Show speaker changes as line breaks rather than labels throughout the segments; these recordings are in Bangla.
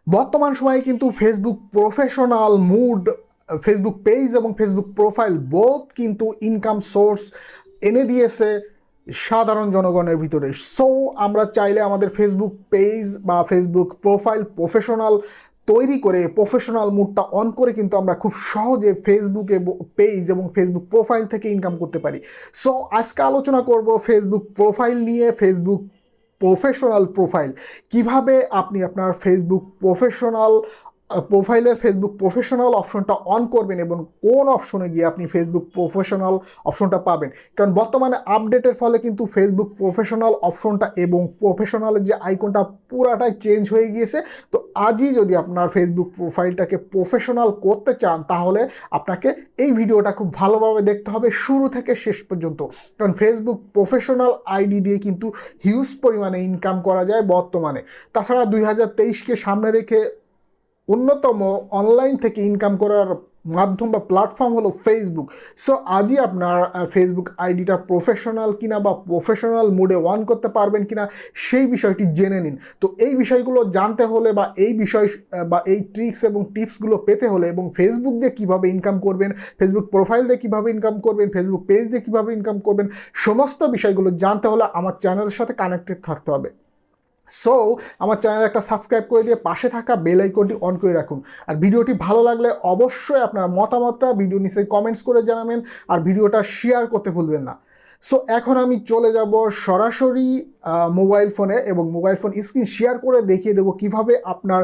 বর্তমান সময়ে কিন্তু Facebook professional mood, Facebook page এবং ফেসবুক প্রোফাইল বোথ কিন্তু ইনকাম সোর্স এনে দিয়েছে সাধারণ জনগণের ভিতরে। সো আমরা চাইলে আমাদের ফেসবুক পেজ বা ফেসবুক প্রোফাইল প্রফেশনাল তৈরি করে প্রফেশনাল মুডটা অন করে কিন্তু আমরা খুব সহজে ফেসবুকে পেজ এবং ফেসবুক প্রোফাইল থেকে ইনকাম করতে পারি। সো আজকে আলোচনা করব ফেসবুক প্রোফাইল নিয়ে, ফেসবুক প্রফেশনাল প্রোফাইল কিভাবে আপনি আপনার ফেসবুক প্রোফাইলের ফেসবুক প্রফেশনাল অপশনটা অন করবেন এবং কোন অপশনে গিয়ে আপনি ফেসবুক প্রফেশনাল অপশনটা পাবেন। কারণ বর্তমানে আপডেটের ফলে কিন্তু ফেসবুক প্রফেশনাল অপশনটা এবং প্রফেশনালের যে আইকনটা পুরাটাই চেঞ্জ হয়ে গিয়েছে। তো আজই যদি আপনার ফেসবুক প্রোফাইলটাকে প্রফেশনাল করতে চান তাহলে আপনাকে এই ভিডিওটা খুব ভালোভাবে দেখতে হবে শুরু থেকে শেষ পর্যন্ত। কারণ ফেসবুক প্রফেশনাল আইডি দিয়ে কিন্তু হিউজ পরিমাণে ইনকাম করা যায় বর্তমানে। তাছাড়া 2023কে সামনে রেখে অন্যতম অনলাইন থেকে ইনকাম করার মাধ্যম বা প্ল্যাটফর্ম হলো ফেসবুক। সো আজই আপনার ফেসবুক আইডিটা প্রফেশনাল কিনা বা প্রফেশনাল মোডে অন করতে পারবেন কিনা সেই বিষয়টি জেনে নিন। তো এই বিষয়গুলো জানতে হলে বা এই বিষয় বা এই ট্রিক্স এবং টিপসগুলো পেতে হলে এবং ফেসবুক দিয়ে কীভাবে ইনকাম করবেন, ফেসবুক প্রোফাইল দিয়ে কীভাবে ইনকাম করবেন, ফেসবুক পেজ দিয়ে কীভাবে ইনকাম করবেন, সমস্ত বিষয়গুলো জানতে হলে আমার চ্যানেলের সাথে কানেক্টেড থাকতে হবে। সো আমার চ্যানেল একটা সাবস্ক্রাইব করে দিয়ে পাশে থাকা বেল আইকনটি অন করে রাখুন। আর ভিডিওটি ভালো লাগলে অবশ্যই আপনার মতামতটা ভিডিও নিচে কমেন্টস করে জানাবেন, আর ভিডিওটা শেয়ার করতে ভুলবেন না। সো এখন আমি চলে যাব সরাসরি মোবাইল ফোনে এবং মোবাইল ফোন স্ক্রিন শেয়ার করে দেখিয়ে দেবো কিভাবে আপনার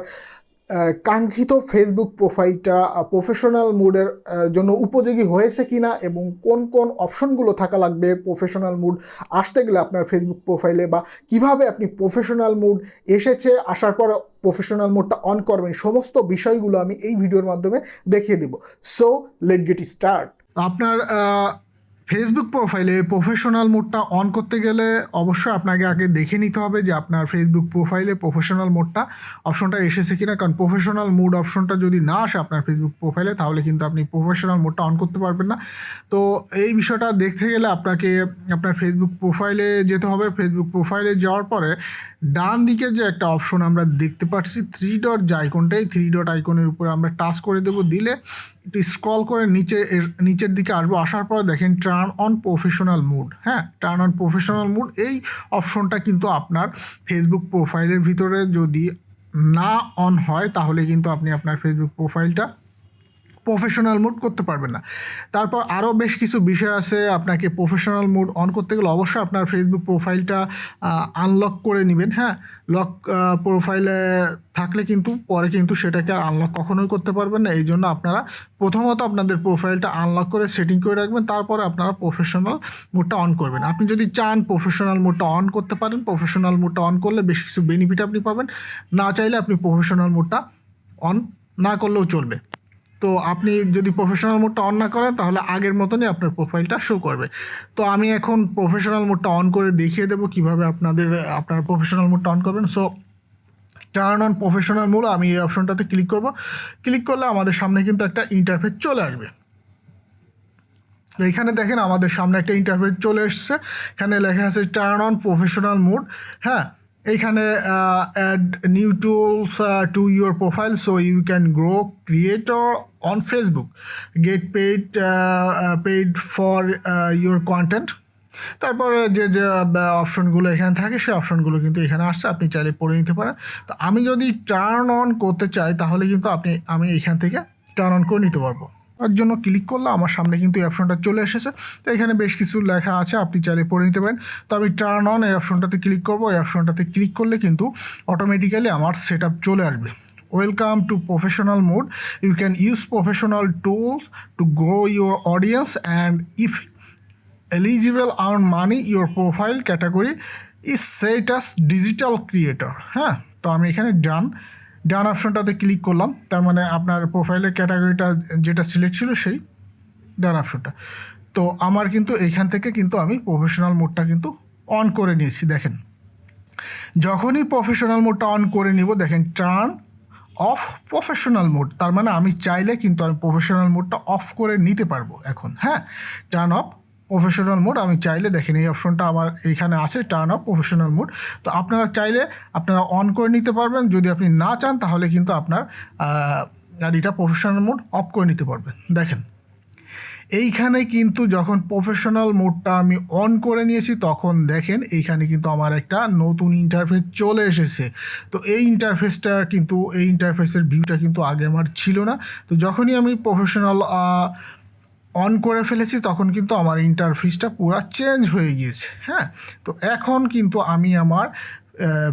কাঙ্ক্ষিত ফেসবুক প্রোফাইলটা প্রফেশনাল মুডের জন্য উপযোগী হয়েছে কিনা এবং কোন কোন অপশনগুলো থাকা লাগবে প্রফেশনাল মুড আসতে গেলে আপনার ফেসবুক প্রোফাইলে, বা কিভাবে আপনি প্রফেশনাল মুড এসেছে আসার পর প্রফেশনাল মুডটা অন করবেন, সমস্ত বিষয়গুলো আমি এই ভিডিওর মাধ্যমে দেখিয়ে দেব। So let get start. আপনার ফেসবুক প্রোফাইলে প্রফেশনাল মোডটা অন করতে গেলে অবশ্যই আপনাকে আগে দেখে নিতে হবে যে আপনার ফেসবুক প্রোফাইলে প্রফেশনাল মোডটা অপশনটা এসেছে কিনা। কারণ প্রফেশনাল মোড অপশনটা যদি না আসে আপনার ফেসবুক প্রোফাইলে তাহলে কিন্তু আপনি প্রফেশনাল মোডটা অন করতে পারবেন না। তো এই বিষয়টা দেখতে গেলে আপনাকে আপনার ফেসবুক প্রোফাইলে যেতে হবে। ফেসবুক প্রোফাইলে যাওয়ার পরে ডান দিকে যে একটা অপশন আমরা দেখতে পাচ্ছি থ্রি ডট যে আইকনটাই, থ্রি ডট আইকনের উপরে আমরা টাচ করে দেবো। দিলে একটু স্ক্রল করে নিচের দিকে আসবো। আসার পর দেখেন টার্ন অন প্রফেশনাল মুড। হ্যাঁ, টার্ন অন প্রফেশনাল মুড এই অপশনটা কিন্তু আপনার ফেসবুক প্রোফাইলের ভিতরে যদি না অন হয় তাহলে কিন্তু আপনি আপনার ফেসবুক প্রোফাইলটা প্রফেশনাল মুড করতে পারবেন না। তারপর আরও বেশ কিছু বিষয় আছে। আপনাকে প্রফেশনাল মুড অন করতে গেলে অবশ্যই আপনার ফেসবুক প্রোফাইলটা আনলক করে নেবেন। হ্যাঁ, লক প্রোফাইলে থাকলে কিন্তু পরে কিন্তু সেটাকে আর আনলক কখনোই করতে পারবেন না। এই জন্য আপনারা প্রথমত আপনাদের প্রোফাইলটা আনলক করে সেটিং করে রাখবেন, তারপরে আপনারা প্রফেশনাল মুডটা অন করবেন। আপনি যদি চান প্রফেশনাল মুডটা অন করতে পারেন। প্রফেশনাল মুডটা অন করলে বেশ কিছু বেনিফিট আপনি পাবেন। না চাইলে আপনি প্রফেশনাল মুডটা অন না করলেও চলবে। তো আপনি যদি প্রফেশনাল মোডটা অন না করেন তাহলে আগের মতনই আপনার প্রোফাইলটা শো করবে। তো আমি এখন প্রফেশনাল মোডটা অন করে দেখিয়ে দেবো কীভাবে আপনার প্রফেশনাল মোডটা অন করবেন। So turn on professional mode, আমি এই অপশনটাতে ক্লিক করব। ক্লিক করলে আমাদের সামনে কিন্তু একটা ইন্টারফেস চলে আসবে। এখানে দেখেন আমাদের সামনে একটা ইন্টারফেস চলে এসছে। এখানে লেখা আছে টার্ন অন প্রফেশনাল মোড। হ্যাঁ, এইখানে add new tools to your profile so you can grow creator on Facebook, get paid for your content. তারপরে যে যে অপশনগুলো এখানে থাকে সেই অপশনগুলো কিন্তু এখানে আসছে, আপনি চাইলে পড়ে নিতে পারেন। তো আমি যদি টার্ন অন করতে চাই তাহলে কিন্তু আমি এখান থেকে টার্ন অন করে নিতে পারবো। তার জন্য ক্লিক করলে আমার সামনে কিন্তু এই অপশনটা চলে এসেছে। তো এখানে বেশ কিছু লেখা আছে, আপনি চাইলে পড়ে নিতে পারেন। তো আমি টার্ন অন এই অপশনটাতে ক্লিক করবো। এই অপশনটাতে ক্লিক করলে কিন্তু অটোমেটিক্যালি আমার সেট আপ চলে আসবে। Welcome to professional mode, you can use professional tools to grow your audience and if eligible earn money your profile category is set as digital creator। হ্যাঁ, তো আমি এখানে ডান অপশনটাতে ক্লিক করলাম। তার মানে আপনার প্রোফাইলের ক্যাটাগরিটা যেটা সিলেক্ট ছিল সেই ডান অপশনটা। তো আমার কিন্তু এইখান থেকে কিন্তু আমি প্রফেশনাল মোডটা কিন্তু অন করে নিয়েছি। দেখেন যখনই প্রফেশনাল মোডটা অন করে নিব দেখেন টার্ন অফ প্রফেশনাল মোড, তার মানে আমি চাইলে কিন্তু আমি প্রফেশনাল মোডটা অফ করে নিতে পারবো এখন। হ্যাঁ, টার্ন অফ প্রফেশনাল মোড আমি চাইলে দেখেন এই অপশনটা আমার এইখানে আছে, টার্ন অফ প্রফেশনাল মোড। তো আপনারা চাইলে আপনারা অন করে নিতে পারবেন, যদি আপনি না চান তাহলে কিন্তু আপনার গাড়িটা প্রফেশনাল মোড অফ করে নিতে পারবেন। দেখেন এইখানে কিন্তু যখন প্রফেশনাল মোডটা আমি অন করে নিয়েছি তখন দেখেন এইখানে কিন্তু আমার একটা নতুন ইন্টারফেস চলে এসেছে। তো এই ইন্টারফেসের ভিউটা কিন্তু আগে আমার ছিল না। তো যখনই আমি প্রফেশনাল অন করে ফেলেছি তখন কিন্তু আমার ইন্টারফেসটা পুরো চেঞ্জ হয়ে গিয়েছে। হ্যাঁ, তো এখন কিন্তু আমি আমার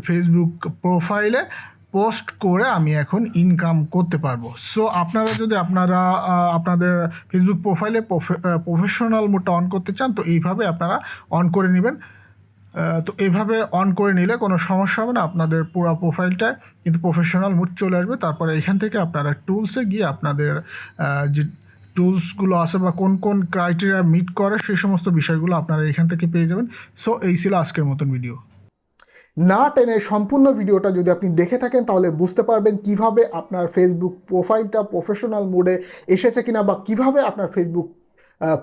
ফেসবুক প্রোফাইলে পোস্ট করে আমি এখন ইনকাম করতে পারবো। সো আপনারা যদি আপনাদের ফেসবুক প্রোফাইলে প্রফেশনাল মোডটা অন করতে চান তো এইভাবে আপনারা অন করে নেবেন। তো এইভাবে অন করে নিলে কোনো সমস্যা হবে না, আপনাদের পুরো প্রোফাইলটায় কিন্তু প্রফেশনাল মোড চলে আসবে। তারপরে এখান থেকে আপনারা টুলসে গিয়ে আপনাদের যে টুলসগুলো আছে বা কোন কোন ক্রাইটেরিয়া মিট করে সেই সমস্ত বিষয়গুলো আপনারা এখান থেকে পেয়ে যাবেন। সো এই ছিল আজকের মতন ভিডিও। না টেনে সম্পূর্ণ ভিডিওটা যদি আপনি দেখে থাকেন তাহলে বুঝতে পারবেন কিভাবে আপনার ফেসবুক প্রোফাইলটা প্রফেশনাল মোডে এসেছে কিনা, বা কিভাবে আপনার ফেসবুক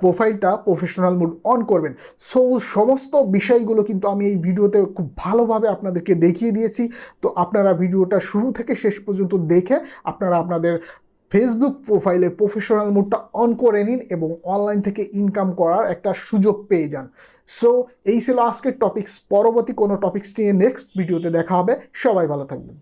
প্রোফাইলটা প্রফেশনাল মোড অন করবেন। সো সমস্ত বিষয়গুলো কিন্তু আমি এই ভিডিওতে খুব ভালোভাবে আপনাদেরকে দেখিয়ে দিয়েছি। তো আপনারা ভিডিওটা শুরু থেকে শেষ পর্যন্ত দেখে আপনারা আপনাদের ফেসবুক প্রোফাইলে প্রফেশনাল মোডটা অন করে নিন এবং অনলাইন থেকে ইনকাম করার একটা সুযোগ পেয়ে যান। সো এই ছিল আজকের টপিকস। পরবর্তী কোনো টপিকস নিয়ে নেক্সট ভিডিওতে দেখা হবে। সবাই ভালো থাকবেন।